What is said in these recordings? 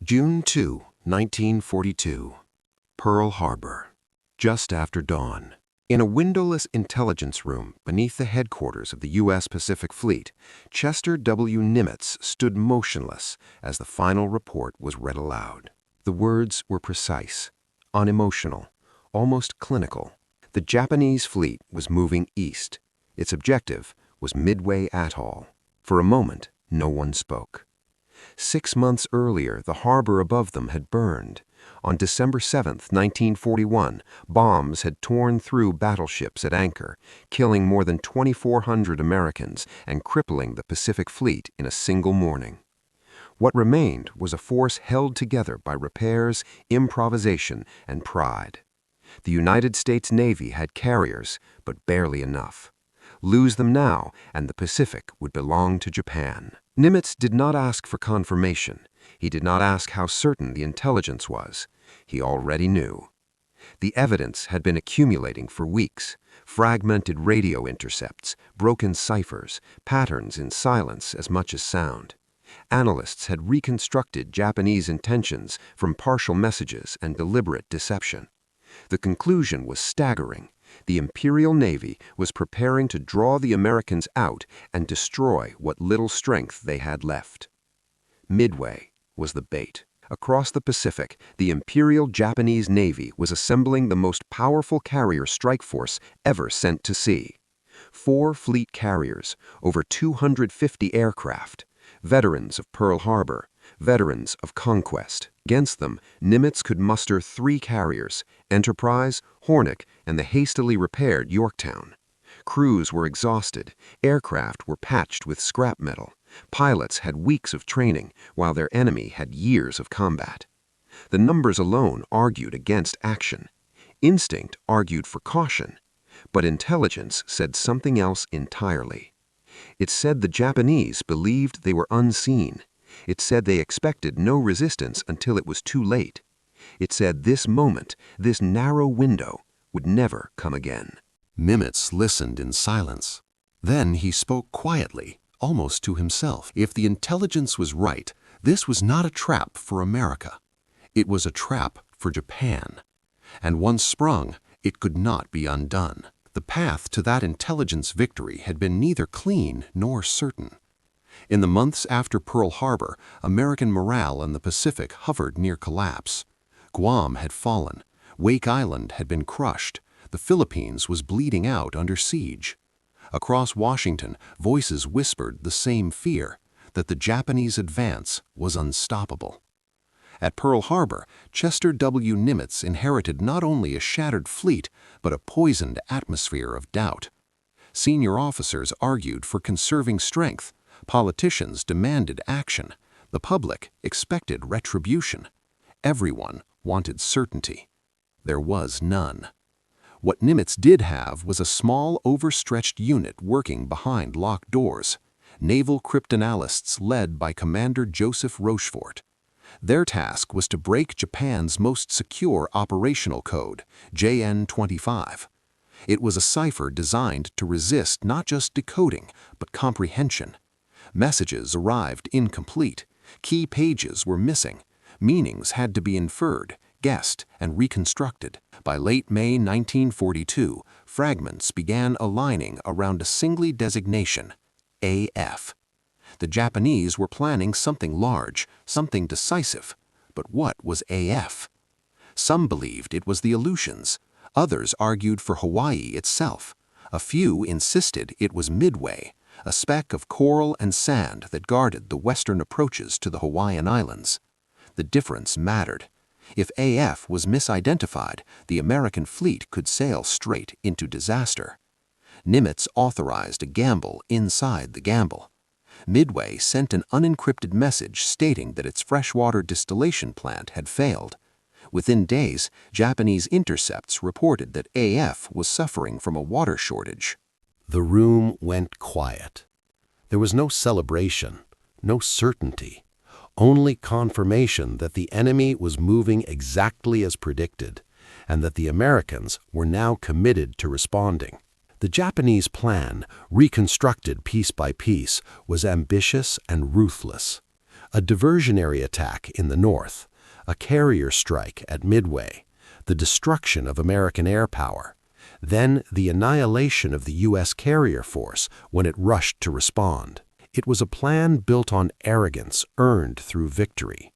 June 2, 1942. Pearl Harbor. Just after dawn. In a windowless intelligence room beneath the headquarters of the U.S. Pacific Fleet, Chester W. Nimitz stood motionless as the final report was read aloud. The words were precise, unemotional, almost clinical. The Japanese fleet was moving east. Its objective was Midway Atoll. For a moment, no one spoke. 6 months earlier, the harbor above them had burned. On December 7, 1941, bombs had torn through battleships at anchor, killing more than 2,400 Americans and crippling the Pacific Fleet in a single morning. What remained was a force held together by repairs, improvisation, and pride. The United States Navy had carriers, but barely enough. Lose them now, and the Pacific would belong to Japan. Nimitz did not ask for confirmation. He did not ask how certain the intelligence was. He already knew. The evidence had been accumulating for weeks. Fragmented radio intercepts, broken ciphers, patterns in silence as much as sound. Analysts had reconstructed Japanese intentions from partial messages and deliberate deception. The conclusion was staggering. The Imperial Navy was preparing to draw the Americans out and destroy what little strength they had left. Midway was the bait. Across the Pacific, the Imperial Japanese Navy was assembling the most powerful carrier strike force ever sent to sea. 4 fleet carriers, over 250 aircraft, veterans of Pearl Harbor, veterans of conquest. Against them, Nimitz could muster 3 carriers, Enterprise, Hornet, and the hastily repaired Yorktown. Crews were exhausted, aircraft were patched with scrap metal. Pilots had weeks of training, while their enemy had years of combat. The numbers alone argued against action. Instinct argued for caution. But intelligence said something else entirely. It said the Japanese believed they were unseen. It said they expected no resistance until it was too late. It said this moment, this narrow window, would never come again. Nimitz listened in silence. Then he spoke quietly, almost to himself. If the intelligence was right, this was not a trap for America. It was a trap for Japan. And once sprung, it could not be undone. The path to that intelligence victory had been neither clean nor certain. In the months after Pearl Harbor, American morale in the Pacific hovered near collapse. Guam had fallen. Wake Island had been crushed. The Philippines was bleeding out under siege. Across Washington, voices whispered the same fear, that the Japanese advance was unstoppable. At Pearl Harbor, Chester W. Nimitz inherited not only a shattered fleet, but a poisoned atmosphere of doubt. Senior officers argued for conserving strength. Politicians demanded action. The public expected retribution. Everyone wanted certainty. There was none. What Nimitz did have was a small, overstretched unit working behind locked doors. Naval cryptanalysts led by Commander Joseph Rochefort. Their task was to break Japan's most secure operational code, JN-25. It was a cipher designed to resist not just decoding, but comprehension. Messages arrived incomplete. Key pages were missing. Meanings had to be inferred, guessed, and reconstructed. By late May 1942, fragments began aligning around a single designation, AF. The Japanese were planning something large, something decisive. But what was AF? Some believed it was the Aleutians. Others argued for Hawaii itself. A few insisted it was Midway, a speck of coral and sand that guarded the western approaches to the Hawaiian Islands. The difference mattered. If AF was misidentified, the American fleet could sail straight into disaster. Nimitz authorized a gamble inside the gamble. Midway sent an unencrypted message stating that its freshwater distillation plant had failed. Within days, Japanese intercepts reported that AF was suffering from a water shortage. The room went quiet. There was no celebration, no certainty, only confirmation that the enemy was moving exactly as predicted, and that the Americans were now committed to responding. The Japanese plan, reconstructed piece by piece, was ambitious and ruthless. a diversionary attack in the north, a carrier strike at Midway, the destruction of American air power, then the annihilation of the U.S. carrier force when it rushed to respond. It was a plan built on arrogance earned through victory.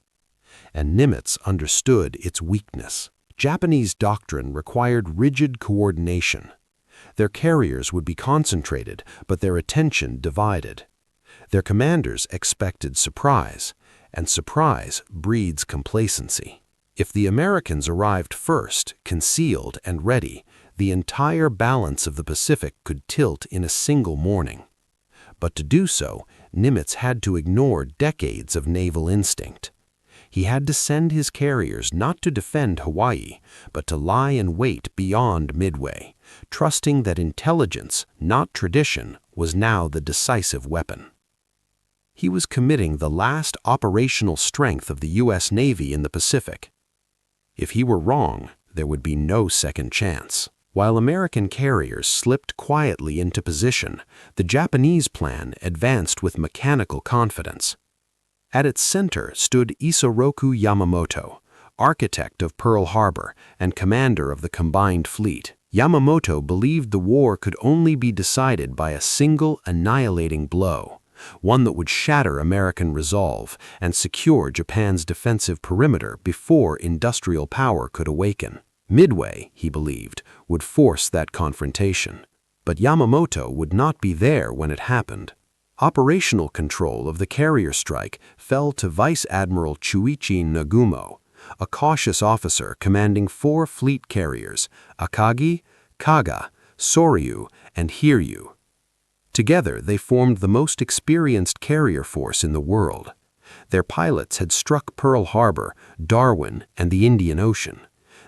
And Nimitz understood its weakness. Japanese doctrine required rigid coordination. Their carriers would be concentrated, but their attention divided. Their commanders expected surprise, and surprise breeds complacency. If the Americans arrived first, concealed and ready, the entire balance of the Pacific could tilt in a single morning. But to do so, Nimitz had to ignore decades of naval instinct. He had to send his carriers not to defend Hawaii, but to lie in wait beyond Midway, trusting that intelligence, not tradition, was now the decisive weapon. He was committing the last operational strength of the U.S. Navy in the Pacific. If he were wrong, there would be no second chance. While American carriers slipped quietly into position, the Japanese plan advanced with mechanical confidence. At its center stood Isoroku Yamamoto, architect of Pearl Harbor and commander of the combined fleet. Yamamoto believed the war could only be decided by a single annihilating blow, one that would shatter American resolve and secure Japan's defensive perimeter before industrial power could awaken. Midway, he believed, would force that confrontation. But Yamamoto would not be there when it happened. Operational control of the carrier strike fell to Vice Admiral Chuichi Nagumo, a cautious officer commanding 4 fleet carriers, Akagi, Kaga, Soryu, and Hiryu. Together, they formed the most experienced carrier force in the world. Their pilots had struck Pearl Harbor, Darwin, and the Indian Ocean.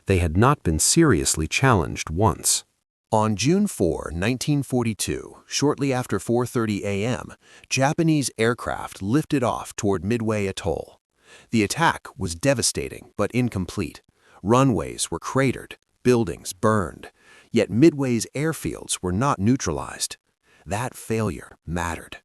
They had not been seriously challenged once. On June 4, 1942, shortly after 4:30 a.m., Japanese aircraft lifted off toward Midway Atoll. The attack was devastating but incomplete. Runways were cratered, buildings burned, yet Midway's airfields were not neutralized. That failure mattered.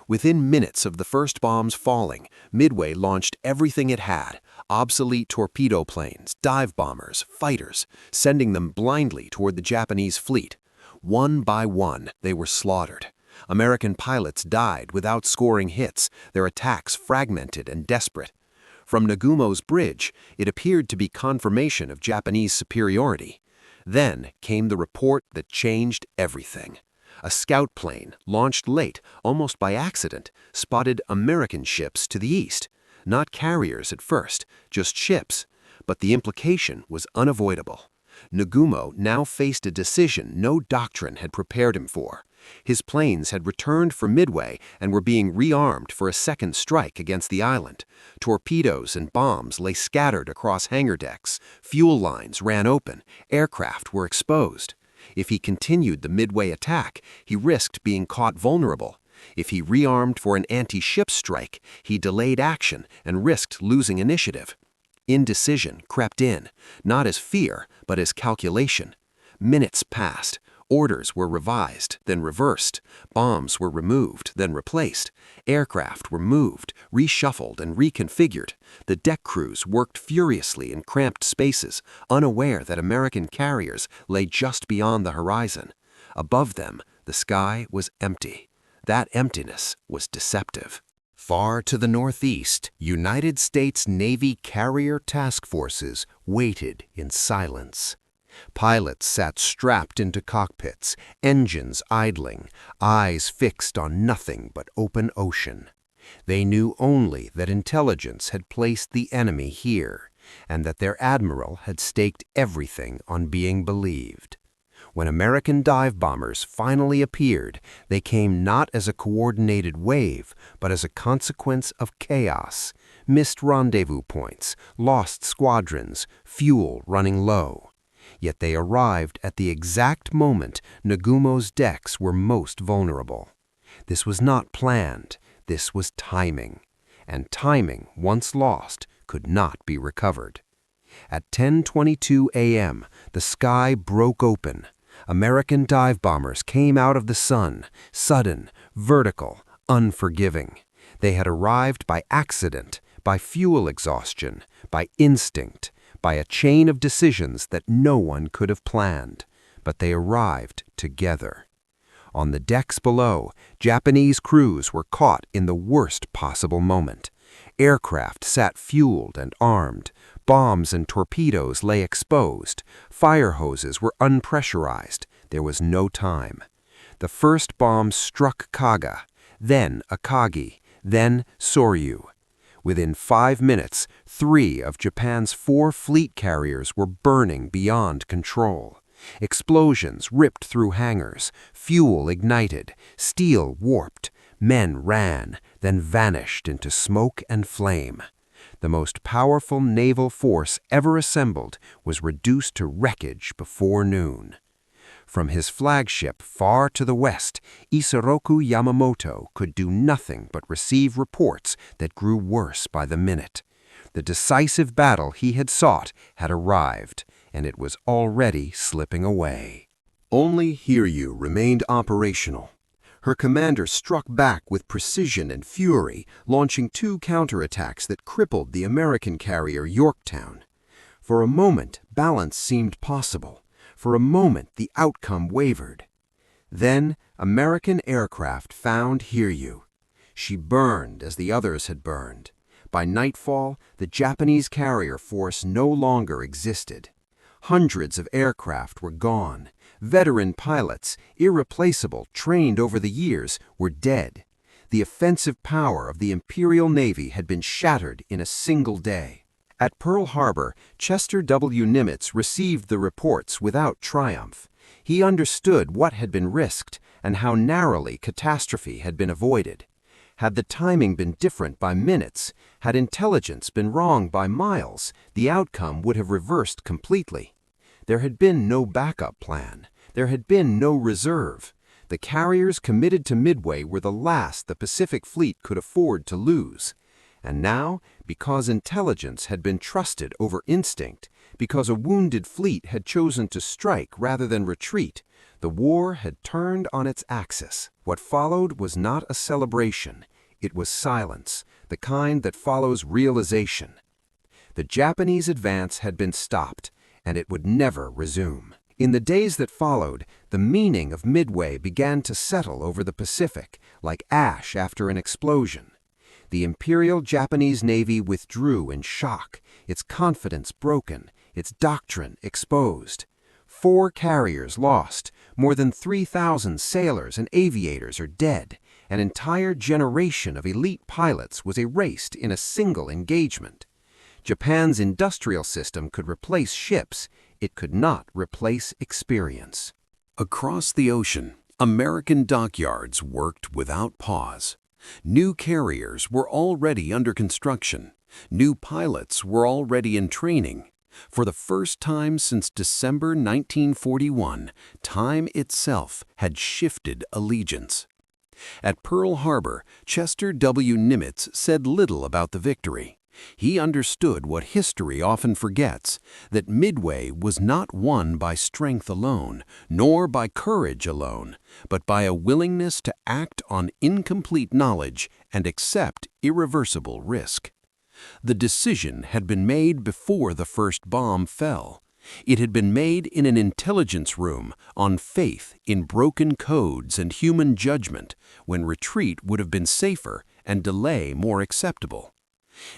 Within minutes of the first bombs falling, Midway launched everything it had: obsolete torpedo planes, dive bombers, fighters, sending them blindly toward the Japanese fleet. One by one, they were slaughtered. American pilots died without scoring hits, their attacks fragmented and desperate. From Nagumo's bridge, it appeared to be confirmation of Japanese superiority. Then came the report that changed everything. A scout plane, launched late, almost by accident, spotted American ships to the east. Not carriers at first, just ships. But the implication was unavoidable. Nagumo now faced a decision no doctrine had prepared him for. His planes had returned from Midway and were being rearmed for a second strike against the island. Torpedoes and bombs lay scattered across hangar decks. Fuel lines ran open. Aircraft were exposed. If he continued the Midway attack, he risked being caught vulnerable. If he rearmed for an anti-ship strike, he delayed action and risked losing initiative. Indecision crept in, not as fear, but as calculation. Minutes passed. Orders were revised, then reversed. Bombs were removed, then replaced. Aircraft were moved, reshuffled, and reconfigured. The deck crews worked furiously in cramped spaces, unaware that American carriers lay just beyond the horizon. Above them, the sky was empty. That emptiness was deceptive. Far to the northeast, United States Navy carrier task forces waited in silence. Pilots sat strapped into cockpits, engines idling, eyes fixed on nothing but open ocean. They knew only that intelligence had placed the enemy here, and that their admiral had staked everything on being believed. When American dive bombers finally appeared, they came not as a coordinated wave, but as a consequence of chaos: missed rendezvous points, lost squadrons, fuel running low. Yet they arrived at the exact moment Nagumo's decks were most vulnerable. This was not planned, this was timing. And timing, once lost, could not be recovered. At 10:22 a.m., the sky broke open. American dive bombers came out of the sun, sudden, vertical, unforgiving. They had arrived by accident, by fuel exhaustion, by instinct, by a chain of decisions that no one could have planned. But they arrived together. On the decks below, Japanese crews were caught in the worst possible moment. Aircraft sat fueled and armed. Bombs and torpedoes lay exposed. Fire hoses were unpressurized. There was no time. The first bomb struck Kaga, then Akagi, then Soryu. Within 5 minutes, 3 of Japan's 4 fleet carriers were burning beyond control. Explosions ripped through hangars, fuel ignited, steel warped. Men ran, then vanished into smoke and flame. The most powerful naval force ever assembled was reduced to wreckage before noon. From his flagship far to the west, Isoroku Yamamoto could do nothing but receive reports that grew worse by the minute. The decisive battle he had sought had arrived, and it was already slipping away. Only Hiryu remained operational. Her commander struck back with precision and fury, launching 2 counterattacks that crippled the American carrier Yorktown. For a moment, balance seemed possible. For a moment, the outcome wavered. Then, American aircraft found Hiryu. She burned as the others had burned. By nightfall, the Japanese carrier force no longer existed. Hundreds of aircraft were gone. Veteran pilots, irreplaceable, trained over the years, were dead. The offensive power of the Imperial Navy had been shattered in a single day. At Pearl Harbor, Chester W. Nimitz received the reports without triumph. He understood what had been risked and how narrowly catastrophe had been avoided. Had the timing been different by minutes, had intelligence been wrong by miles, the outcome would have reversed completely. There had been no backup plan. There had been no reserve. The carriers committed to Midway were the last the Pacific Fleet could afford to lose. And now, because intelligence had been trusted over instinct, because a wounded fleet had chosen to strike rather than retreat, the war had turned on its axis. What followed was not a celebration. It was silence, the kind that follows realization. The Japanese advance had been stopped, and it would never resume. In the days that followed, the meaning of Midway began to settle over the Pacific, like ash after an explosion. The Imperial Japanese Navy withdrew in shock, its confidence broken, its doctrine exposed. 4 carriers lost, more than 3,000 sailors and aviators are dead. An entire generation of elite pilots was erased in a single engagement. Japan's industrial system could replace ships. It could not replace experience. Across the ocean, American dockyards worked without pause. New carriers were already under construction. New pilots were already in training. For the first time since December 1941, time itself had shifted allegiance. At Pearl Harbor, Chester W. Nimitz said little about the victory. He understood what history often forgets, that Midway was not won by strength alone, nor by courage alone, but by a willingness to act on incomplete knowledge and accept irreversible risk. The decision had been made before the first bomb fell. It had been made in an intelligence room on faith in broken codes and human judgment, when retreat would have been safer and delay more acceptable.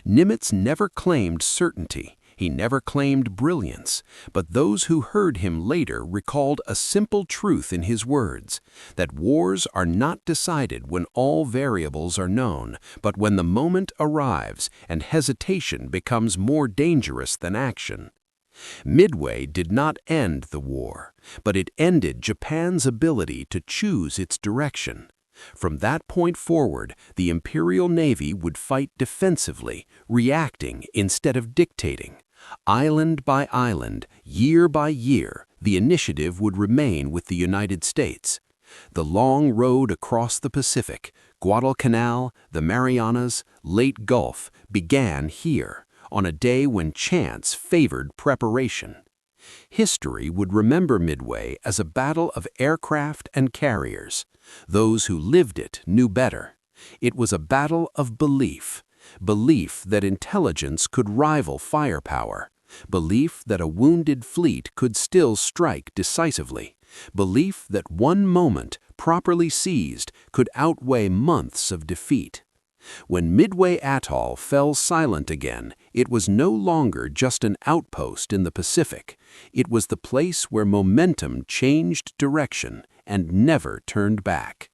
Nimitz never claimed certainty. He never claimed brilliance, but those who heard him later recalled a simple truth in his words, that wars are not decided when all variables are known, but when the moment arrives and hesitation becomes more dangerous than action. Midway did not end the war, but it ended Japan's ability to choose its direction. From that point forward, the Imperial Navy would fight defensively, reacting instead of dictating. Island by island, year by year, the initiative would remain with the United States. The long road across the Pacific, Guadalcanal, the Marianas, Leyte Gulf, began here, on a day when chance favored preparation. History would remember Midway as a battle of aircraft and carriers. Those who lived it knew better. It was a battle of belief. Belief that intelligence could rival firepower. Belief that a wounded fleet could still strike decisively. Belief that one moment, properly seized, could outweigh months of defeat. When Midway Atoll fell silent again, it was no longer just an outpost in the Pacific. It was the place where momentum changed direction and never turned back.